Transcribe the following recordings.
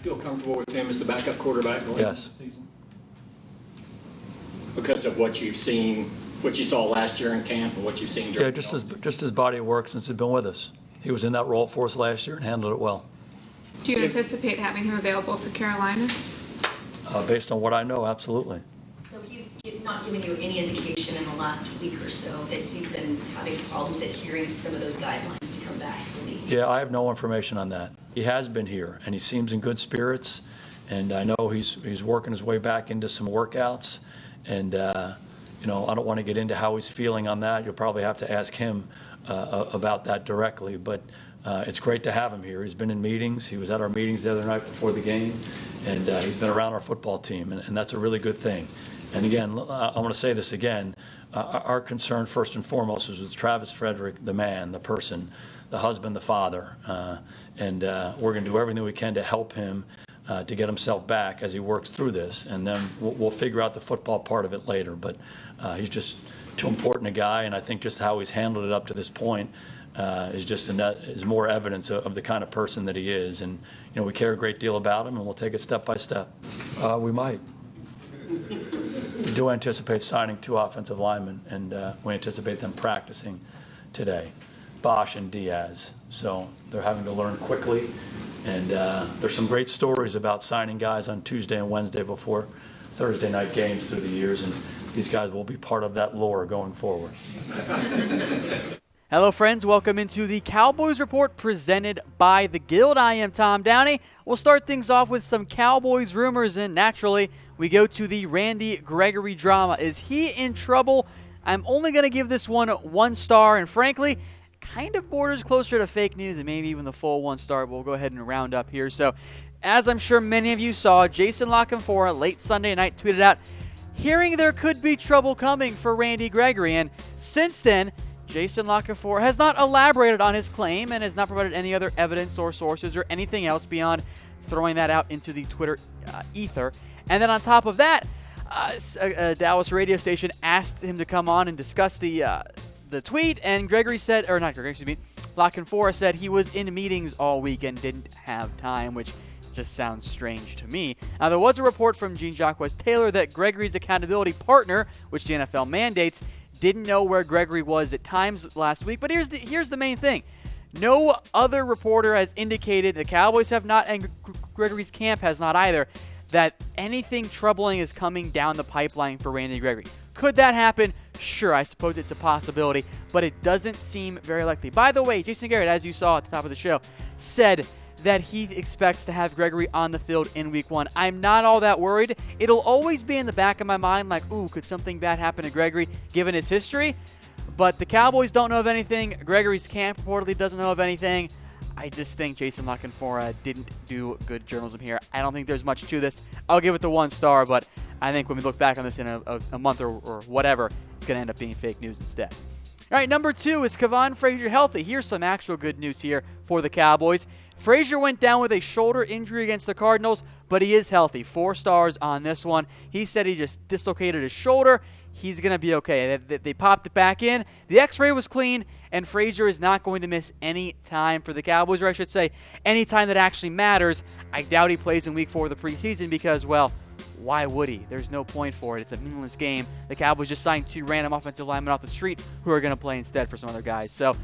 Feel comfortable with him as the backup quarterback going into the season? Because of what you've seen, what you saw last year in camp, and what you've seen during just his body of work since he's been with us. He was in that role for us last year and handled it well. Do you anticipate having him available for Carolina? Based on what I know, absolutely. So he's not giving you any indication in the last week or so that he's been having problems adhering to some of those guidelines to come back to the league? Yeah, I have no information on that. He has been here, and he seems in good spirits, and I know he's working his way back into some workouts, and I don't want to get into how he's feeling on that. You'll probably have to ask him about that directly, but it's great to have him here. He's been in meetings. He was at our meetings the other night before the game, and he's been around our football team, and that's a really good thing. And again, I want to say this again. Our concern first and foremost is with Travis Frederick, the man, the person, the husband, the father, and we're going to do everything we can to help him to get himself back as he works through this, and then we'll figure out the football part of it later. But he's just too important a guy, and I think just how he's handled it up to this point is more evidence of the kind of person that he is. And we care a great deal about him, and we'll take it step by step. We might. We do anticipate signing 2 offensive linemen, and we anticipate them practicing today, Bosch and Diaz. So they're having to learn quickly, and there's some great stories about signing guys on Tuesday and Wednesday before Thursday night games through the years, and these guys will be part of that lore going forward. Hello, friends. Welcome into the Cowboys Report presented by The Guild. I am Tom Downey. We'll start things off with some Cowboys rumors, and naturally, we go to the Randy Gregory drama. Is he in trouble? I'm only going to give this one 1 star, and frankly, kind of borders closer to fake news and maybe even the full 1 star. We'll go ahead and round up here. So, as I'm sure many of you saw, Jason La Canfora late Sunday night tweeted out, hearing there could be trouble coming for Randy Gregory, and since then, Jason La Canfora has not elaborated on his claim and has not provided any other evidence or sources or anything else beyond throwing that out into the Twitter ether. And then on top of that, a Dallas radio station asked him to come on and discuss the tweet, and Gregory said, or not Gregory, excuse me, La Canfora said he was in meetings all week and didn't have time, which just sounds strange to me. Now, there was a report from Jean-Jacques Taylor that Gregory's accountability partner, which the NFL mandates, didn't know where Gregory was at times last week. But here's the main thing. No other reporter has indicated, the Cowboys have not, and Gregory's camp has not either, that anything troubling is coming down the pipeline for Randy Gregory. Could that happen? Sure, I suppose it's a possibility, but it doesn't seem very likely. By the way, Jason Garrett, as you saw at the top of the show, said that he expects to have Gregory on the field in week 1. I'm not all that worried. It'll always be in the back of my mind like, ooh, could something bad happen to Gregory given his history? But the Cowboys don't know of anything. Gregory's camp reportedly doesn't know of anything. I just think Jason La Canfora didn't do good journalism here. I don't think there's much to this. I'll give it the 1 star, but I think when we look back on this in a month or whatever, it's going to end up being fake news instead. All right, number 2 is Kevon Frazier healthy. Here's some actual good news here for the Cowboys. Frazier went down with a shoulder injury against the Cardinals, but he is healthy. 4 stars on this one. He said he just dislocated his shoulder. He's going to be okay. They popped it back in. The x-ray was clean, and Frazier is not going to miss any time for the Cowboys, or I should say, any time that actually matters. I doubt he plays in week 4 of the preseason because, well, why would he? There's no point for it. It's a meaningless game. The Cowboys just signed 2 random offensive linemen off the street who are going to play instead for some other guys. So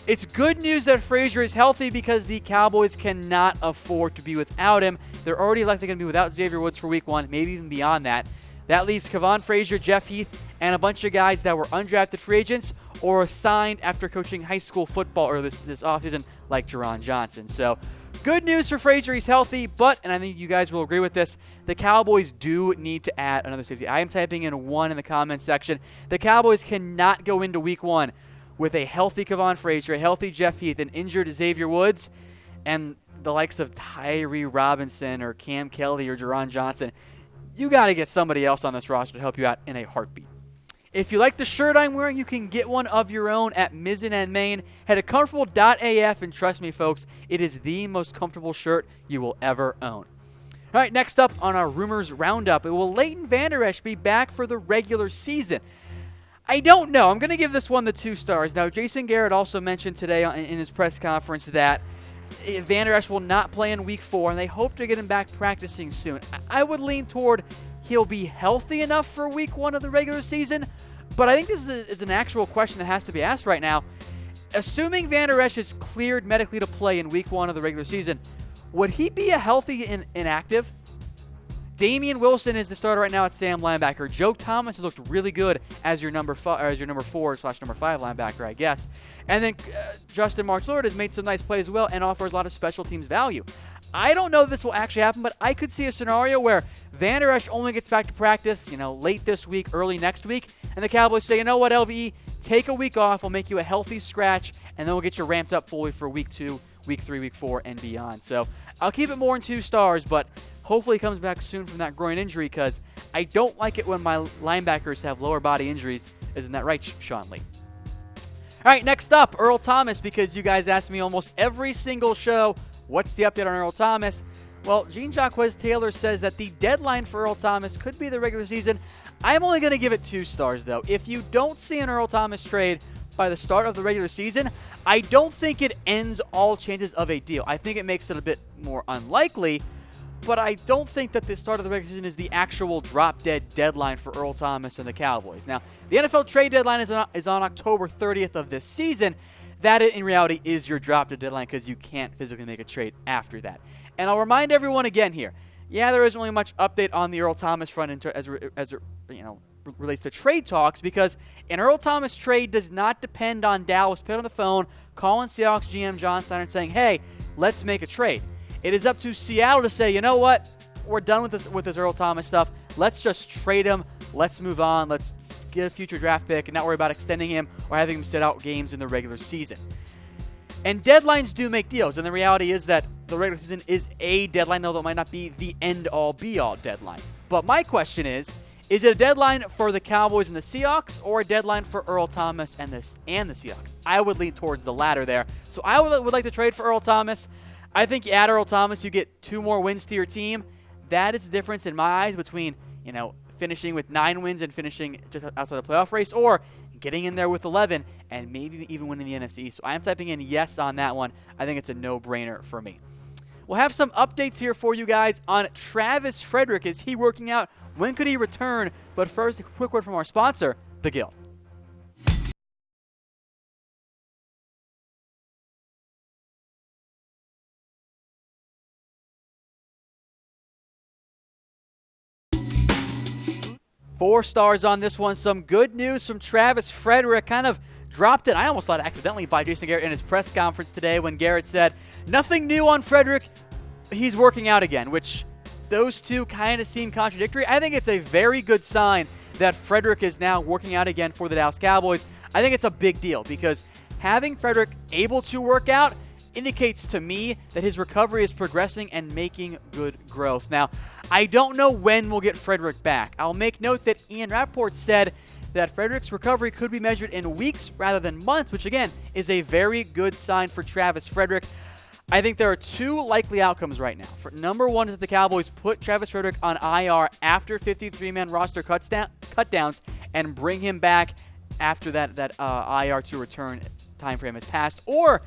it's good news that Frazier is healthy because the Cowboys cannot afford to be without him. They're already likely going to be without Xavier Woods for week 1, maybe even beyond that. That leaves Kevon Frazier, Jeff Heath, and a bunch of guys that were undrafted free agents or signed after coaching high school football or this offseason, like Jourdan Johnson. So good news for Frazier. He's healthy, but, and I think you guys will agree with this, the Cowboys do need to add another safety. I am typing in 1 in the comments section. The Cowboys cannot go into week 1 with a healthy Kevon Frazier, a healthy Jeff Heath, an injured Xavier Woods, and the likes of Tyree Robinson or Cam Kelly or Jourdan Johnson. You got to get somebody else on this roster to help you out in a heartbeat. If you like the shirt I'm wearing, you can get one of your own at Mizzen and Main. Head to comfortable.af, and trust me, folks, it is the most comfortable shirt you will ever own. All right, next up on our Rumors Roundup, will Leighton Vander Esch be back for the regular season? I don't know. I'm going to give this one the 2 stars. Now, Jason Garrett also mentioned today in his press conference that Van Der Esch will not play in week 4, and they hope to get him back practicing soon. I would lean toward he'll be healthy enough for week 1 of the regular season, but I think this is an actual question that has to be asked right now. Assuming Van Der Esch is cleared medically to play in week 1 of the regular season, would he be a healthy inactive? Damian Wilson is the starter right now at Sam linebacker. Joe Thomas has looked really good as your number 4/number 5 linebacker, I guess. And then Justin March-Lord has made some nice plays as well and offers a lot of special teams value. I don't know if this will actually happen, but I could see a scenario where Van Der Esch only gets back to practice, late this week, early next week, and the Cowboys say, you know what, LVE, take a week off. We'll make you a healthy scratch, and then we'll get you ramped up fully for week 2, week 3, week 4, and beyond. So I'll keep it more in 2 stars, but hopefully he comes back soon from that groin injury because I don't like it when my linebackers have lower body injuries. Isn't that right, Sean Lee? All right, next up, Earl Thomas, because you guys ask me almost every single show, what's the update on Earl Thomas? Well, Jean-Jacques Taylor says that the deadline for Earl Thomas could be the regular season. I'm only going to give it 2 stars, though. If you don't see an Earl Thomas trade by the start of the regular season, I don't think it ends all chances of a deal. I think it makes it a bit more unlikely, but I don't think that the start of the regular season is the actual drop-dead deadline for Earl Thomas and the Cowboys. Now, the NFL trade deadline is on October 30th of this season. That, in reality, is your drop-dead deadline because you can't physically make a trade after that. And I'll remind everyone again here, there isn't really much update on the Earl Thomas front as it relates to trade talks because an Earl Thomas trade does not depend on Dallas picking on the phone, calling Seahawks GM John Steiner and saying, hey, let's make a trade. It is up to Seattle to say, you know what, we're done with this Earl Thomas stuff. Let's just trade him. Let's move on. Let's get a future draft pick and not worry about extending him or having him sit out games in the regular season. And deadlines do make deals, and the reality is that the regular season is a deadline, although it might not be the end-all, be-all deadline. But my question is it a deadline for the Cowboys and the Seahawks or a deadline for Earl Thomas and the Seahawks? I would lean towards the latter there. So I would like to trade for Earl Thomas. I think you add Earl Thomas, you get 2 more wins to your team. That is the difference in my eyes between, finishing with 9 wins and finishing just outside the playoff race or getting in there with 11 and maybe even winning the NFC. So I am typing in yes on that one. I think it's a no-brainer for me. We'll have some updates here for you guys on Travis Frederick. Is he working out? When could he return? But first, a quick word from our sponsor, The Guild. Four stars on this one. Some good news from Travis Frederick. Kind of dropped it, I almost thought accidentally, by Jason Garrett in his press conference today when Garrett said, nothing new on Frederick. He's working out again, which those two kind of seem contradictory. I think it's a very good sign that Frederick is now working out again for the Dallas Cowboys. I think it's a big deal because having Frederick able to work out indicates to me that his recovery is progressing and making good growth. Now, I don't know when we'll get Frederick back. I'll make note that Ian Rappaport said that Frederick's recovery could be measured in weeks rather than months, which again is a very good sign for Travis Frederick. I think there are 2 likely outcomes right now. Number one is that the Cowboys put Travis Frederick on IR after 53-man roster cutdowns and bring him back after that IR to return time frame has passed. Or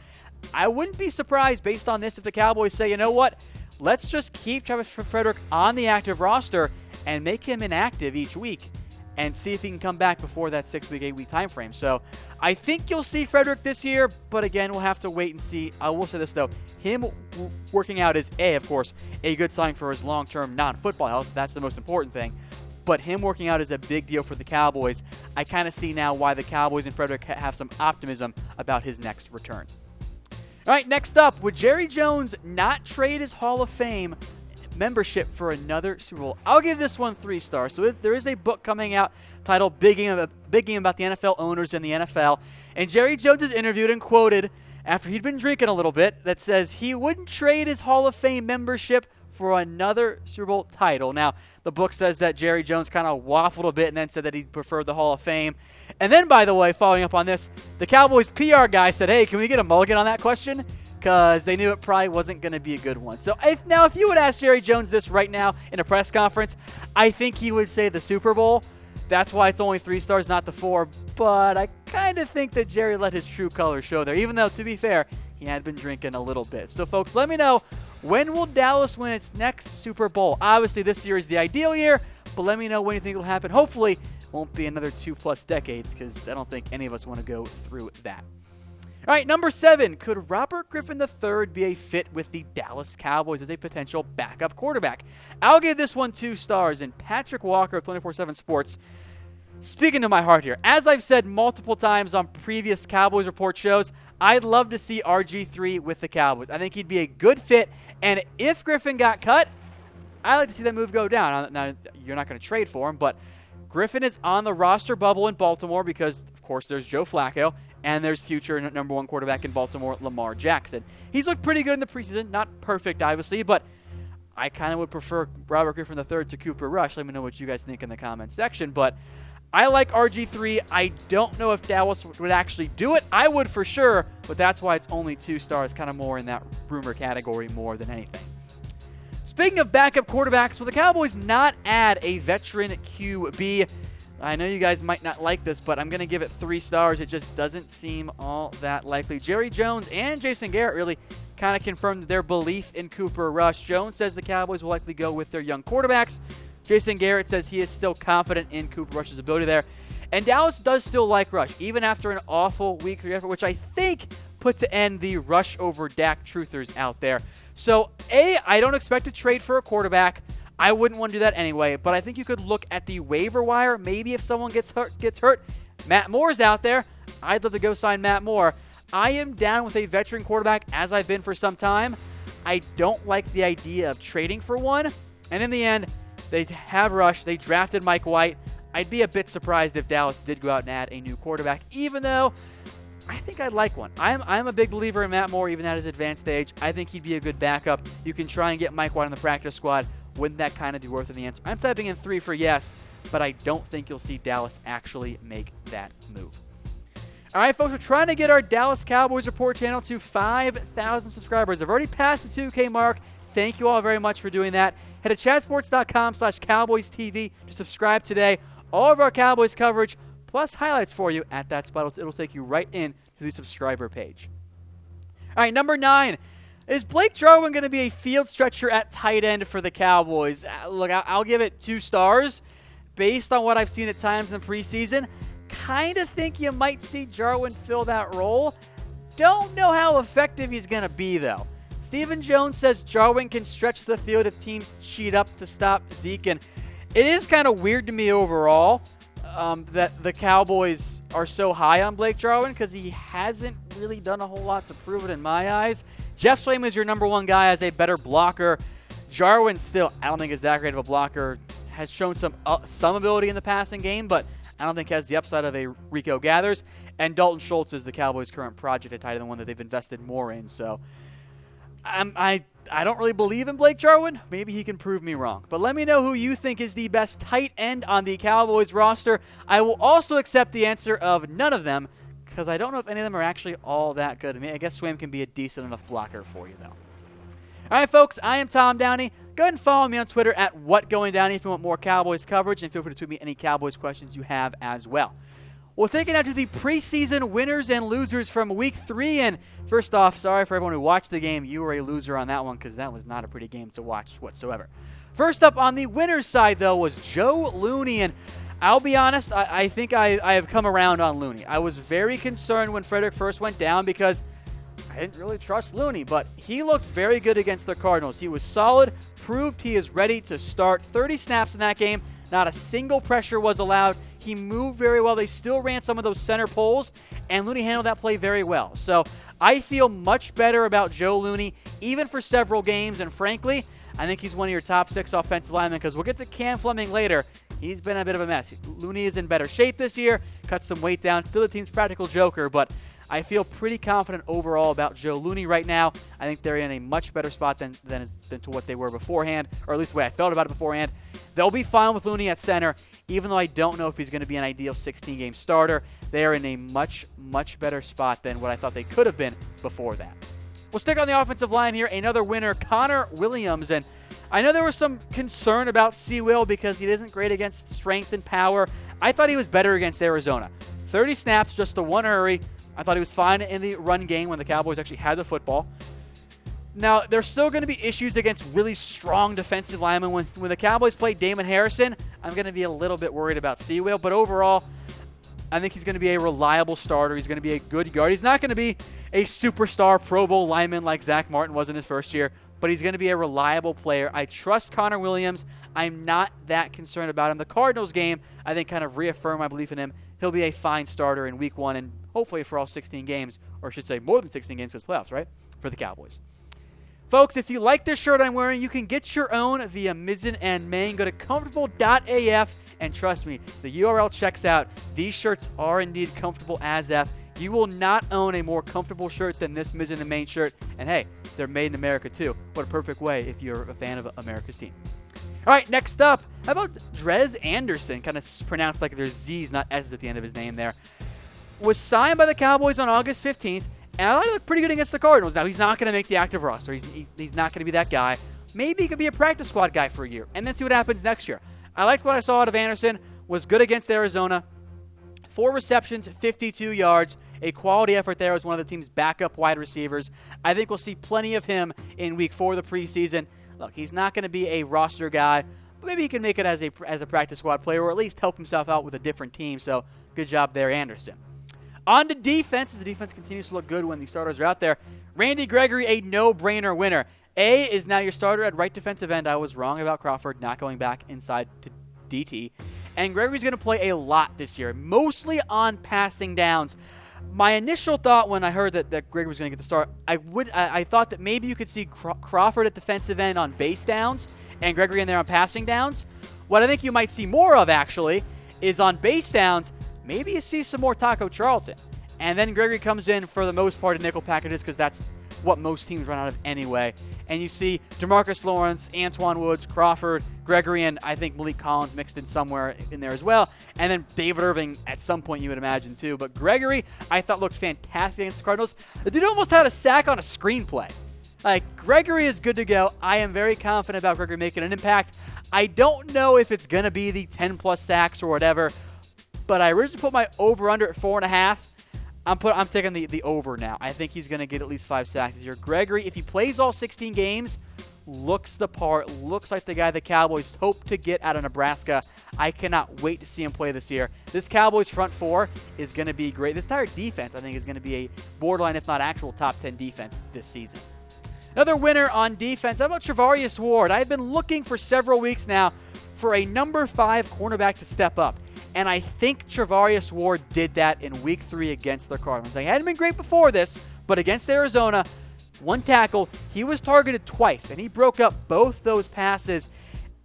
I wouldn't be surprised based on this if the Cowboys say, you know what, let's just keep Travis Frederick on the active roster and make him inactive each week and see if he can come back before that 6-week, 8-week time frame. So I think you'll see Frederick this year, but again, we'll have to wait and see. I will say this, though. Him working out is, of course, a good sign for his long-term non-football health. That's the most important thing. But him working out is a big deal for the Cowboys. I kind of see now why the Cowboys and Frederick have some optimism about his next return. All right, next up, would Jerry Jones not trade his Hall of Fame membership for another Super Bowl? I'll give this one 3 stars. So there is a book coming out titled Big Game about the NFL owners in the NFL. And Jerry Jones is interviewed and quoted after he'd been drinking a little bit that says he wouldn't trade his Hall of Fame membership for another Super Bowl title. Now, the book says that Jerry Jones kind of waffled a bit and then said that he preferred the Hall of Fame. And then, by the way, following up on this, the Cowboys PR guy said, hey, can we get a mulligan on that question? Because they knew it probably wasn't going to be a good one. So if you would ask Jerry Jones this right now in a press conference, I think he would say the Super Bowl. That's why it's only 3 stars, not the 4. But I kind of think that Jerry let his true colors show there, even though, to be fair, he had been drinking a little bit. So, folks, let me know, when will Dallas win its next Super Bowl? Obviously, this year is the ideal year, but let me know when you think it will happen. Hopefully, it won't be another 2+ decades, because I don't think any of us want to go through that. All right, number 7. Could Robert Griffin III be a fit with the Dallas Cowboys as a potential backup quarterback? I'll give this one 2 stars, and Patrick Walker of 24/7 Sports, speaking to my heart here. As I've said multiple times on previous Cowboys Report shows, I'd love to see RG3 with the Cowboys. I think he'd be a good fit, and if Griffin got cut, I'd like to see that move go down. Now, you're not going to trade for him, but Griffin is on the roster bubble in Baltimore because, of course, there's Joe Flacco, and there's future number 1 quarterback in Baltimore, Lamar Jackson. He's looked pretty good in the preseason. Not perfect, obviously, but I kind of would prefer Robert Griffin III to Cooper Rush. Let me know what you guys think in the comment section. But I like RG3. I don't know if Dallas would actually do it. I would for sure, but that's why it's only 2 stars, kind of more in that rumor category more than anything. Speaking of backup quarterbacks, will the Cowboys not add a veteran QB? I know you guys might not like this, but I'm going to give it 3 stars. It just doesn't seem all that likely. Jerry Jones and Jason Garrett really kind of confirmed their belief in Cooper Rush. Jones says the Cowboys will likely go with their young quarterbacks. Jason Garrett says he is still confident in Cooper Rush's ability there. And Dallas does still like Rush, even after an awful Week 3 effort, which I think put to end the Rush over Dak truthers out there. So, I don't expect to trade for a quarterback. I wouldn't want to do that anyway, but I think you could look at the waiver wire. Maybe if someone gets hurt. Matt Moore's out there. I'd love to go sign Matt Moore. I am down with a veteran quarterback, as I've been for some time. I don't like the idea of trading for one. And in the end, they have Rush. They drafted Mike White. I'd be a bit surprised if Dallas did go out and add a new quarterback, even though I think I'd like one. I'm a big believer in Matt Moore, even at his advanced age. I think he'd be a good backup. You can try and get Mike White on the practice squad. Wouldn't that kind of be worth the answer? I'm typing in 3 for yes, but I don't think you'll see Dallas actually make that move. All right, folks, we're trying to get our Dallas Cowboys Report channel to 5,000 subscribers. I've already passed the 2K mark. Thank you all very much for doing that. Head to chatsports.com/CowboysTV to subscribe today. All of our Cowboys coverage, plus highlights for you at that spot. It'll take you right in to the subscriber page. All right, number 9. Is Blake Jarwin going to be a field stretcher at tight end for the Cowboys? Look, I'll give it 2 stars. Based on what I've seen at times in the preseason, kind of think you might see Jarwin fill that role. Don't know how effective he's going to be, though. Stephen Jones says Jarwin can stretch the field if teams cheat up to stop Zeke, and it is kind of weird to me overall that the Cowboys are so high on Blake Jarwin because he hasn't really done a whole lot to prove it in my eyes. Jeff Swaim is your number 1 guy as a better blocker. Jarwin still, I don't think is that great of a blocker. Has shown some ability in the passing game, but I don't think has the upside of a Rico Gathers. And Dalton Schultz is the Cowboys' current project at tight end, the one that they've invested more in. So I don't really believe in Blake Jarwin. Maybe he can prove me wrong. But let me know who you think is the best tight end on the Cowboys roster. I will also accept the answer of none of them because I don't know if any of them are actually all that good. I mean, I guess Swaim can be a decent enough blocker for you, though. All right, folks, I am Tom Downey. Go ahead and follow me on Twitter at WhatGoingDowney if you want more Cowboys coverage, and feel free to tweet me any Cowboys questions you have as well. We'll take it now to the preseason winners and losers from Week 3. And first off, sorry for everyone who watched the game. You were a loser on that one because that was not a pretty game to watch whatsoever. First up on the winners' side, though, was Joe Looney. And I'll be honest, I think I have come around on Looney. I was very concerned when Frederick first went down because I didn't really trust Looney, but he looked very good against the Cardinals. He was solid, proved he is ready to start. 30 snaps in that game. Not a single pressure was allowed. He moved very well. They still ran some of those center pulls, and Looney handled that play very well. So I feel much better about Joe Looney, even for several games. And frankly, I think he's one of your top 6 offensive linemen because we'll get to Cam Fleming later. He's been a bit of a mess. Looney is in better shape this year, cut some weight down, still the team's practical joker, but I feel pretty confident overall about Joe Looney right now. I think they're in a much better spot than to what they were beforehand, or at least the way I felt about it beforehand. They'll be fine with Looney at center, even though I don't know if he's going to be an ideal 16-game starter. They are in a much, much better spot than what I thought they could have been before that. We'll stick on the offensive line here. Another winner, Connor Williams. And I know there was some concern about C-Will because he isn't great against strength and power. I thought he was better against Arizona. 30 snaps, just the one hurry. I thought he was fine in the run game when the Cowboys actually had the football. Now, there's still going to be issues against really strong defensive linemen. When the Cowboys play Damon Harrison, I'm going to be a little bit worried about Seawell. But overall, I think he's going to be a reliable starter. He's going to be a good guard. He's not going to be a superstar Pro Bowl lineman like Zach Martin was in his first year, but he's going to be a reliable player. I trust Connor Williams. I'm not that concerned about him. The Cardinals game, I think, kind of reaffirmed my belief in him. He'll be a fine starter in Week 1 and hopefully for all 16 games, or I should say more than 16 games because playoffs, right, for the Cowboys. Folks, if you like this shirt I'm wearing, you can get your own via Mizzen and Main. Go to comfortable.af, and trust me, the URL checks out. These shirts are indeed comfortable as F. You will not own a more comfortable shirt than this Mizzen and Main shirt. And hey, they're made in America too. What a perfect way if you're a fan of America's team. All right, next up, how about Drez Anderson, kind of pronounced like there's Z's, not S's at the end of his name there, was signed by the Cowboys on August 15th. And I thought he looked pretty good against the Cardinals. Now, he's not going to make the active roster. He's not going to be that guy. Maybe he could be a practice squad guy for a year, and then see what happens next year. I liked what I saw out of Anderson. Was good against Arizona. 4 receptions, 52 yards. A quality effort there as one of the team's backup wide receivers. I think we'll see plenty of him in Week 4 of the preseason. Look, he's not going to be a roster guy, but maybe he can make it as a practice squad player or at least help himself out with a different team. So good job there, Anderson. On to defense, as the defense continues to look good when the starters are out there. Randy Gregory, a no-brainer winner. A is now your starter at right defensive end. I was wrong about Crawford not going back inside to DT. And Gregory's going to play a lot this year, mostly on passing downs. My initial thought when I heard that Gregory was going to get the start, I thought that maybe you could see Crawford at defensive end on base downs and Gregory in there on passing downs. What I think you might see more of, actually, is on base downs, maybe you see some more Taco Charlton. And then Gregory comes in for the most part in nickel packages because that's what most teams run out of anyway. And you see DeMarcus Lawrence, Antoine Woods, Crawford, Gregory, and I think Malik Collins mixed in somewhere in there as well. And then David Irving at some point you would imagine too. But Gregory, I thought looked fantastic against the Cardinals. The dude almost had a sack on a screenplay. Like, Gregory is good to go. I am very confident about Gregory making an impact. I don't know if it's going to be the 10-plus sacks or whatever, but I originally put my over-under at 4.5. I'm taking the over now. I think he's going to get at least 5 sacks this year. Gregory, if he plays all 16 games, looks the part, looks like the guy the Cowboys hope to get out of Nebraska. I cannot wait to see him play this year. This Cowboys front 4 is going to be great. This entire defense, I think, is going to be a borderline, if not actual, top 10 defense this season. Another winner on defense, how about Charvarius Ward? I've been looking for several weeks now for a number 5 cornerback to step up. And I think Charvarius Ward did that in Week 3 against the Cardinals. He hadn't been great before this, but against Arizona, 1 tackle, he was targeted twice, and he broke up both those passes.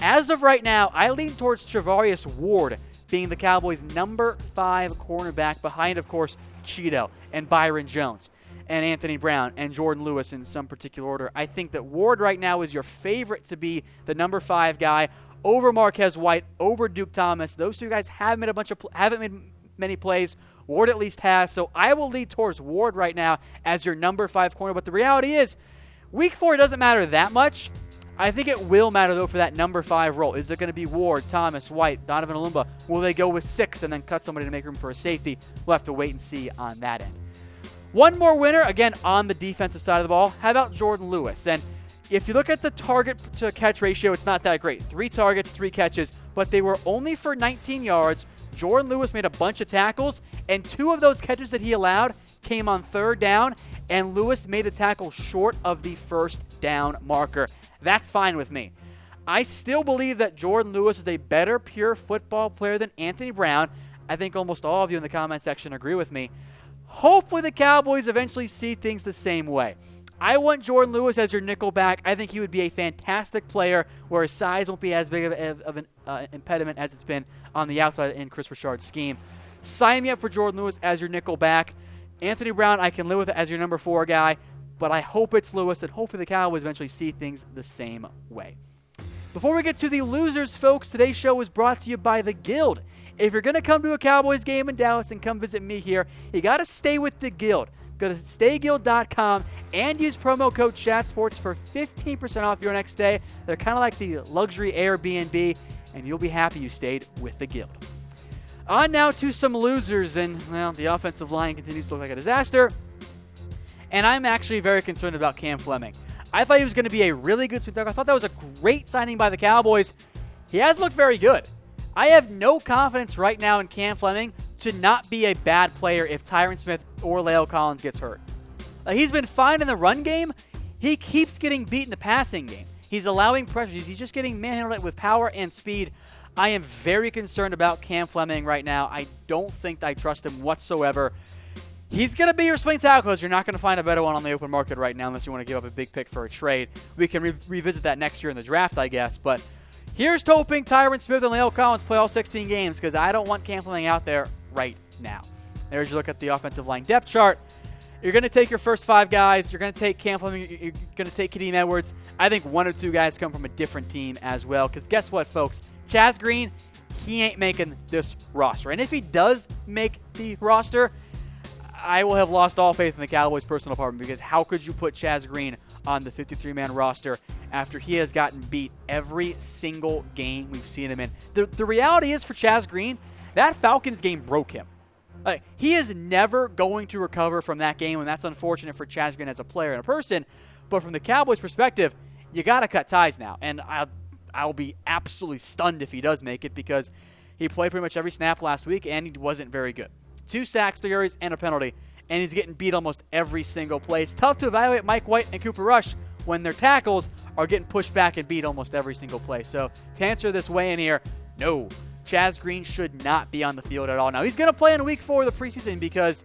As of right now, I lean towards Charvarius Ward being the Cowboys' number 5 cornerback behind, of course, Cheeto and Byron Jones and Anthony Brown and Jourdan Lewis in some particular order. I think that Ward right now is your favorite to be the number 5 guy over Marquez White, over Duke Thomas. Those 2 guys haven't made many plays. Ward at least has. So I will lead towards Ward right now as your number 5 corner. But the reality is, Week 4 doesn't matter that much. I think it will matter, though, for that number 5 role. Is it going to be Ward, Thomas, White, Donovan Olumba? Will they go with 6 and then cut somebody to make room for a safety? We'll have to wait and see on that end. One more winner, again, on the defensive side of the ball. How about Jourdan Lewis? And if you look at the target-to-catch ratio, it's not that great. 3 targets, 3 catches, but they were only for 19 yards. Jourdan Lewis made a bunch of tackles, and 2 of those catches that he allowed came on 3rd down, and Lewis made the tackle short of the 1st down marker. That's fine with me. I still believe that Jourdan Lewis is a better pure football player than Anthony Brown. I think almost all of you in the comment section agree with me. Hopefully the Cowboys eventually see things the same way. I want Jourdan Lewis as your nickel back. I think he would be a fantastic player where his size won't be as big of an impediment as it's been on the outside in Chris Richard's scheme. Sign me up for Jourdan Lewis as your nickel back. Anthony Brown, I can live with it as your number 4 guy, but I hope it's Lewis, and hopefully the Cowboys eventually see things the same way. Before we get to the losers, folks, today's show is brought to you by The Guild. If you're going to come to a Cowboys game in Dallas and come visit me here, you got to stay with The Guild. Go to stayguild.com and use promo code ChatSports for 15% off your next stay. They're kind of like the luxury Airbnb, and you'll be happy you stayed with The Guild. On now to some losers, and, well, the offensive line continues to look like a disaster. And I'm actually very concerned about Cam Fleming. I thought he was going to be a really good swing tackle. I thought that was a great signing by the Cowboys. He has looked very good. I have no confidence right now in Cam Fleming to not be a bad player if Tyron Smith or La'el Collins gets hurt. He's been fine in the run game. He keeps getting beat in the passing game. He's allowing pressures. He's just getting manhandled with power and speed. I am very concerned about Cam Fleming right now. I don't think I trust him whatsoever. He's going to be your swing tackle because you're not going to find a better one on the open market right now unless you want to give up a big pick for a trade. We can revisit that next year in the draft, I guess. But here's to hoping Tyron Smith and La'el Collins play all 16 games because I don't want Cam Fleming out there right now. There's your look at the offensive line depth chart. You're going to take your first 5 guys. You're going to take Cam Fleming. You're going to take Kadeem Edwards. I think 1 or 2 guys come from a different team as well because guess what, folks? Chaz Green, he ain't making this roster. And if he does make the roster, I will have lost all faith in the Cowboys' personnel department because how could you put Chaz Green on the 53-man roster after he has gotten beat every single game we've seen him in? The reality is for Chaz Green, that Falcons game broke him. He is never going to recover from that game, and that's unfortunate for Chaz Green as a player and a person. But from the Cowboys' perspective, you got to cut ties now. And I'll be absolutely stunned if he does make it because he played pretty much every snap last week, and he wasn't very good. 2 sacks, 3 hurries, and a penalty, and he's getting beat almost every single play. It's tough to evaluate Mike White and Cooper Rush when their tackles are getting pushed back and beat almost every single play. So to answer this way in here, no. Chaz Green should not be on the field at all. Now, he's going to play in week 4 of the preseason because,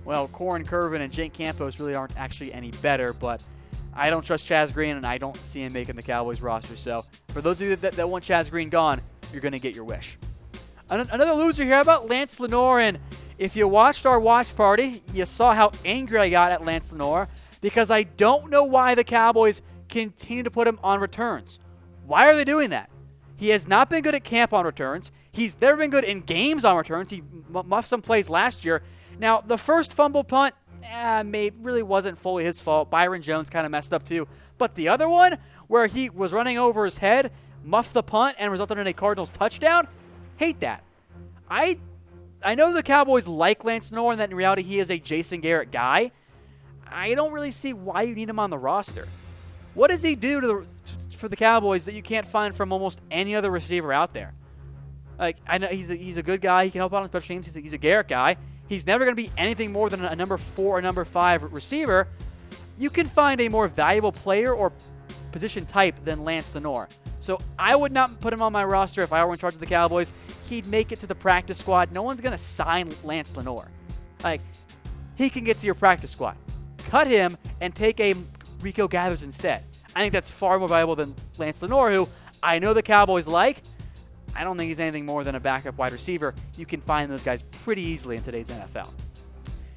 well, Corin Curvin and Jake Campos really aren't actually any better, but I don't trust Chaz Green, and I don't see him making the Cowboys roster. So for those of you that want Chaz Green gone, you're going to get your wish. Another loser here, how about Lance Lenoir? And if you watched our watch party, you saw how angry I got at Lance Lenoir because I don't know why the Cowboys continue to put him on returns. Why are they doing that? He has not been good at camp on returns. He's never been good in games on returns. He muffed some plays last year. Now, the first fumble punt really wasn't fully his fault. Byron Jones kind of messed up too. But the other one, where he was running over his head, muffed the punt, and resulted in a Cardinals touchdown, hate that. I know the Cowboys like Lance Lenoir and that in reality he is a Jason Garrett guy. I don't really see why you need him on the roster. What does he do for the Cowboys that you can't find from almost any other receiver out there? I know he's a good guy. He can help out on special teams. He's a Garrett guy. He's never going to be anything more than a number 4 or number 5 receiver. You can find a more valuable player or position type than Lance Lenoir. So I would not put him on my roster if I were in charge of the Cowboys. He'd make it to the practice squad. No one's going to sign Lance Lenoir. He can get to your practice squad. Cut him and take a Rico Gathers instead. I think that's far more valuable than Lance Lenoir, who I know the Cowboys like. I don't think he's anything more than a backup wide receiver. You can find those guys pretty easily in today's NFL.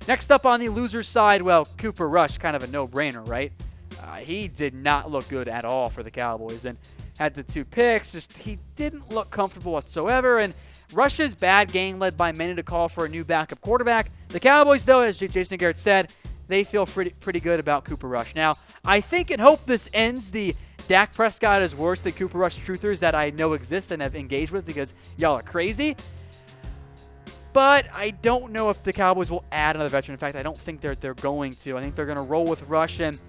Next up on the loser side, well, Cooper Rush, kind of a no-brainer, right? He did not look good at all for the Cowboys and had the 2 picks. He didn't look comfortable whatsoever. And Rush's bad game led by many to call for a new backup quarterback. The Cowboys, though, as Jason Garrett said, they feel pretty good about Cooper Rush. Now, I think and hope this ends the Dak Prescott is worse than Cooper Rush truthers that I know exist and have engaged with because y'all are crazy. But I don't know if the Cowboys will add another veteran. In fact, I don't think they're going to. I think they're going to roll with Rush, and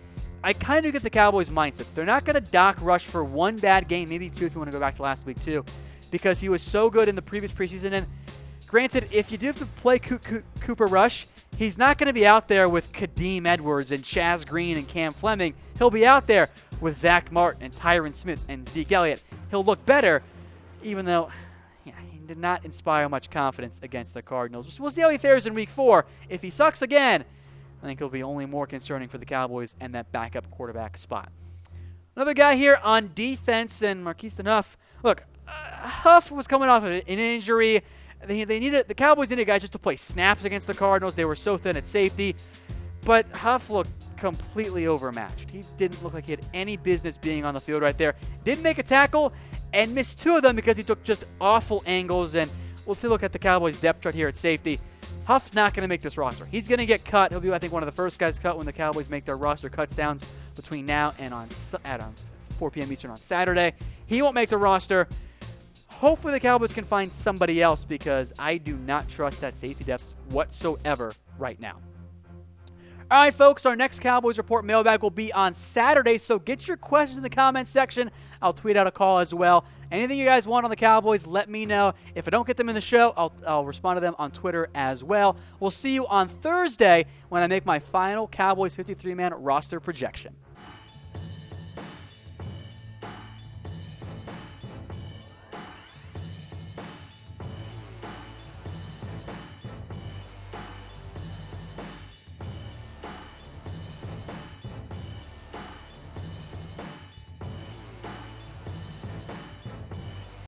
I kind of get the Cowboys' mindset. They're not going to dock Rush for 1 bad game, maybe 2 if you want to go back to last week too, because he was so good in the previous preseason. And granted, if you do have to play Cooper Rush, he's not going to be out there with Kadeem Edwards and Chaz Green and Cam Fleming. He'll be out there with Zach Martin and Tyron Smith and Zeke Elliott. He'll look better, even though he did not inspire much confidence against the Cardinals. We'll see how he fares in week 4. If he sucks again, I think it'll be only more concerning for the Cowboys and that backup quarterback spot. Another guy here on defense, and Marquise Huff. Look, Huff was coming off of an injury. The Cowboys needed guys just to play snaps against the Cardinals. They were so thin at safety. But Huff looked completely overmatched. He didn't look like he had any business being on the field right there. Didn't make a tackle and missed 2 of them because he took just awful angles. And we'll take a look at the Cowboys depth chart here at safety. Huff's not going to make this roster. He's going to get cut. He'll be, I think, one of the first guys cut when the Cowboys make their roster cuts downs between now and at 4 p.m. Eastern on Saturday. He won't make the roster. hopefully the Cowboys can find somebody else because I do not trust that safety depth whatsoever right now. All right, folks, our next Cowboys Report mailbag will be on Saturday, so get your questions in the comments section. I'll tweet out a call as well. Anything you guys want on the Cowboys, let me know. If I don't get them in the show, I'll respond to them on Twitter as well. We'll see you on Thursday when I make my final Cowboys 53-man roster projection.